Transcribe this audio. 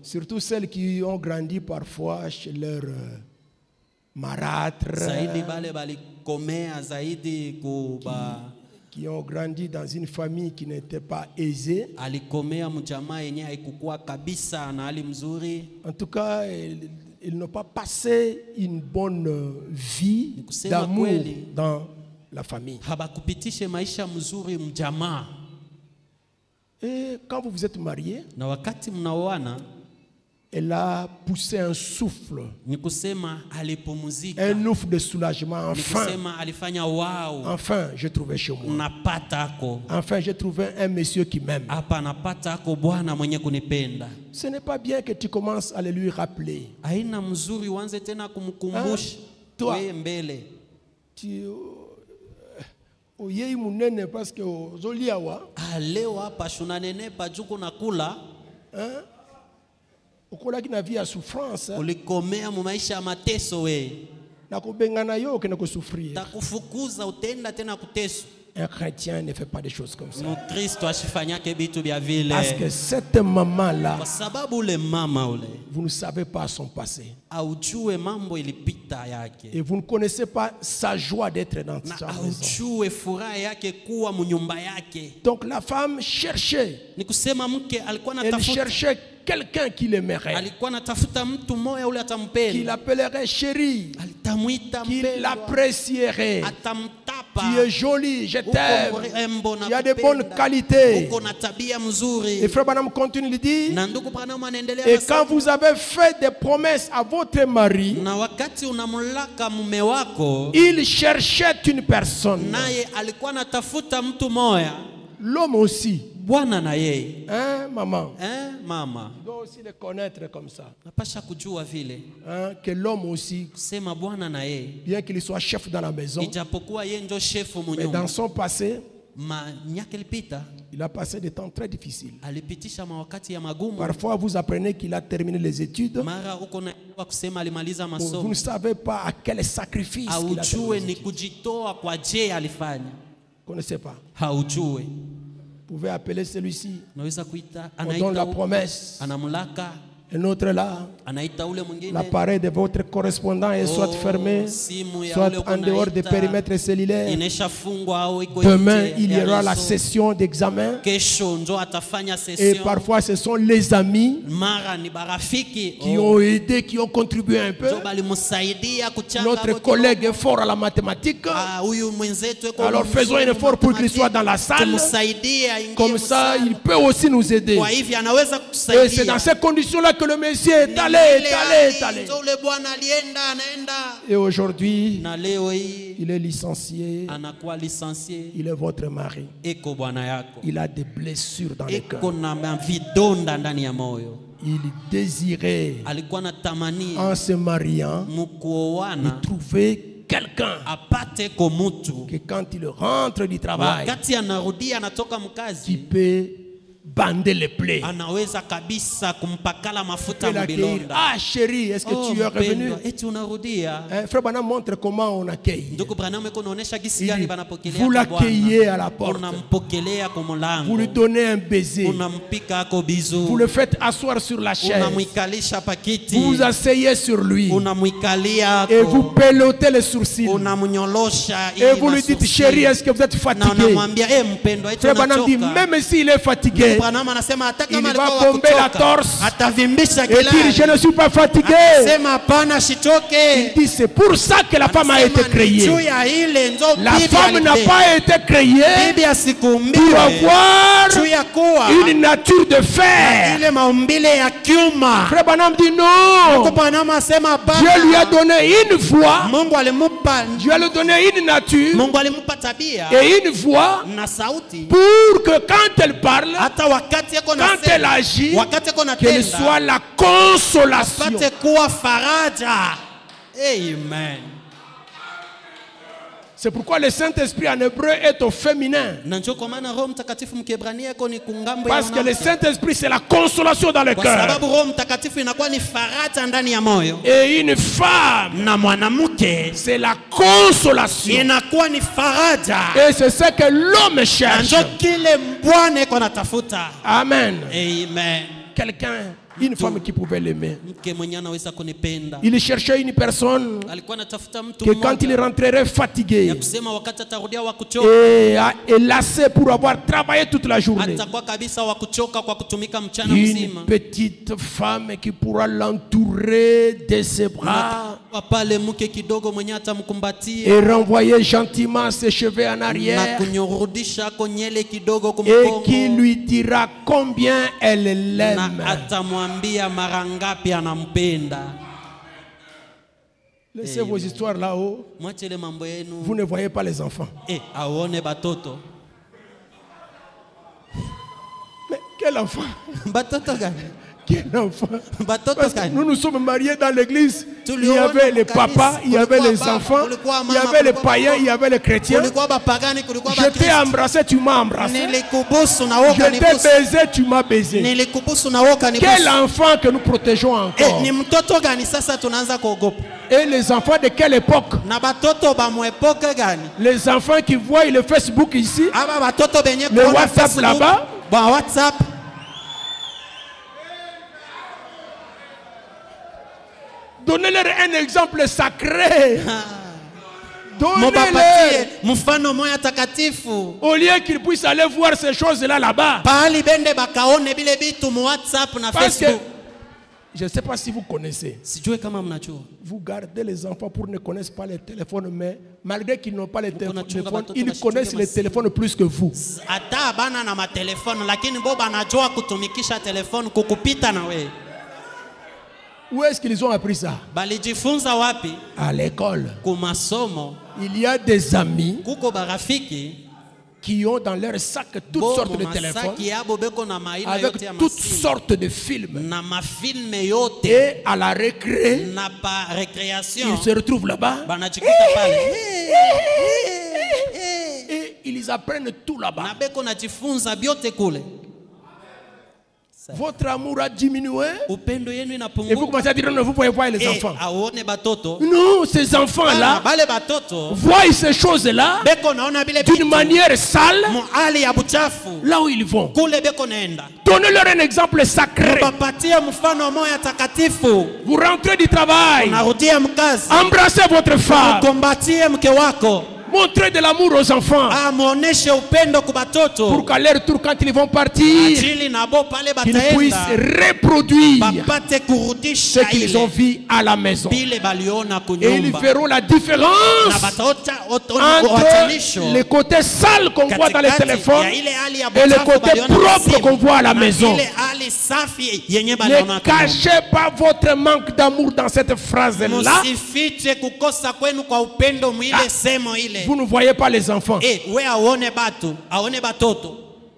Surtout celles qui ont grandi parfois chez leur marâtre, qui ont grandi dans une famille qui n'était pas aisée. En tout cas, ils n'ont pas passé une bonne vie d'amour dans la famille. Et quand vous vous êtes marié, elle a poussé un souffle, un ouf de soulagement. Enfin, j'ai trouvé chez moi. Enfin, j'ai trouvé un monsieur qui m'aime. Ce n'est pas bien que tu commences à le lui rappeler. Toi, tu oyei munene parce que zoliawa alewa pashuna nene pajuko nakula ukola kina via souffrance ulikomea mu maisha ya mateso we na kubengana yo kena kusufria takufukuza utenda tena kuteso. Un chrétien ne fait pas des choses comme ça. Parce que cette maman-là, vous ne savez pas son passé. Et vous ne connaissez pas sa joie d'être dans sa maison. Donc la femme cherchait. Elle cherchait quelqu'un qui l'aimerait, qui l'appellerait chérie, qui l'apprécierait. Tu es jolie, je t'aime. Tu as de bonnes qualités. Et Frère Branham continue de dire, et quand vous avez fait des promesses à votre mari, il cherchait une personne. L'homme aussi. Hein, maman? Maman. Tu dois aussi le connaître comme ça. Hein, que l'homme aussi, bien qu'il soit chef dans la maison, mais dans son passé, il a passé des temps très difficiles. Parfois, vous apprenez qu'il a terminé les études. Vous ne savez pas à quel sacrifice il a terminé. Vous ne connaissez pas. Vous pouvez appeler celui-ci. On donne la promesse. Un autre là. L'appareil de votre correspondant est soit fermé, soit en dehors des périmètres cellulaires. Demain, il y aura la session d'examen. Et parfois, ce sont les amis qui ont aidé, qui ont contribué un peu. Notre collègue est fort à la mathématique. Alors faisons un effort pour qu'il soit dans la salle. Comme ça, il peut aussi nous aider. Et c'est dans ces conditions-là que le Messie est allé. Et aujourd'hui, il est licencié. Il est votre mari. Il a des blessures dans le cœur. Il désirait, en se mariant, de trouver quelqu'un que quand il rentre du travail, qui peut bander les plaies. Ah chérie, est-ce que tu es revenu? Frère Branham montre comment on accueille. Vous l'accueillez à la porte. Vous lui donnez un baiser. Vous le faites asseoir sur la chaise. Vous vous asseyez sur lui. Et vous pelotez les sourcils. Et vous lui dites, chérie, est-ce que vous êtes fatigué? Frère Branham dit, même s'il est fatigué, il va bomber la torse et dire je ne suis pas fatigué. Il dit c'est pour ça que la femme a été créée. La femme n'a pas été créée pour avoir une nature de fer. Frère Branham dit non. Dieu lui a donné une voix. Dieu lui a donné une nature et une voix pour que quand elle parle, quand elle agit, qu'elle soit la consolation. Amen. C'est pourquoi le Saint-Esprit en hébreu est au féminin. Parce que le Saint-Esprit c'est la consolation dans le cœur. Et une femme, c'est la consolation. Et c'est ce que l'homme cherche. Amen. Amen. quelqu'un, une femme qui pouvait l'aimer. Il cherchait une personne que quand il rentrerait fatigué et lassé pour avoir travaillé toute la journée, une petite femme qui pourra l'entourer de ses bras et renvoyer gentiment ses cheveux en arrière et qui lui dira combien elle l'aime. Laissez vos histoires là-haut. Vous ne voyez pas les enfants. Mais quel enfant? Quel enfant? Parce que nous nous sommes mariés dans l'église. Il y avait les papas, il y avait les enfants, il y avait les païens, il y avait les chrétiens. Je t'ai embrassé, tu m'as embrassé. Je t'ai baisé, tu m'as baisé. Quel enfant que nous protégeons encore? Et les enfants de quelle époque? Les enfants qui voient le Facebook ici, le WhatsApp là-bas. Donnez-leur un exemple sacré. Donnez-leur. Au lieu qu'ils puissent aller voir ces choses-là là-bas. Parce que, je ne sais pas si vous connaissez. Vous gardez les enfants pour ne connaître pas les téléphones, mais malgré qu'ils n'ont pas les téléphones, ils connaissent les téléphones plus que vous. Où est-ce qu'ils ont appris ça? À l'école. Il y a des amis qui ont dans leur sac toutes sortes de téléphones avec toutes sortes de films. Et à la récré, ils se retrouvent là-bas et ils apprennent tout là-bas. Votre amour a diminué et vous commencez à dire non, vous pouvez voir les enfants. Non, ces enfants-là voient ces choses-là d'une manière sale là où ils vont. Donnez-leur un exemple sacré. Vous rentrez du travail, embrassez votre femme, montrez de l'amour aux enfants pour qu'à leur retour, quand ils vont partir, qu'ils puissent reproduire ce qu'ils ont vu à la maison. Et ils verront la différence entre les côtés sales qu'on voit dans les téléphones et les côtés propres qu'on voit à la maison. Ne cachez pas votre manque d'amour dans cette phrase-là. Vous ne voyez pas les enfants.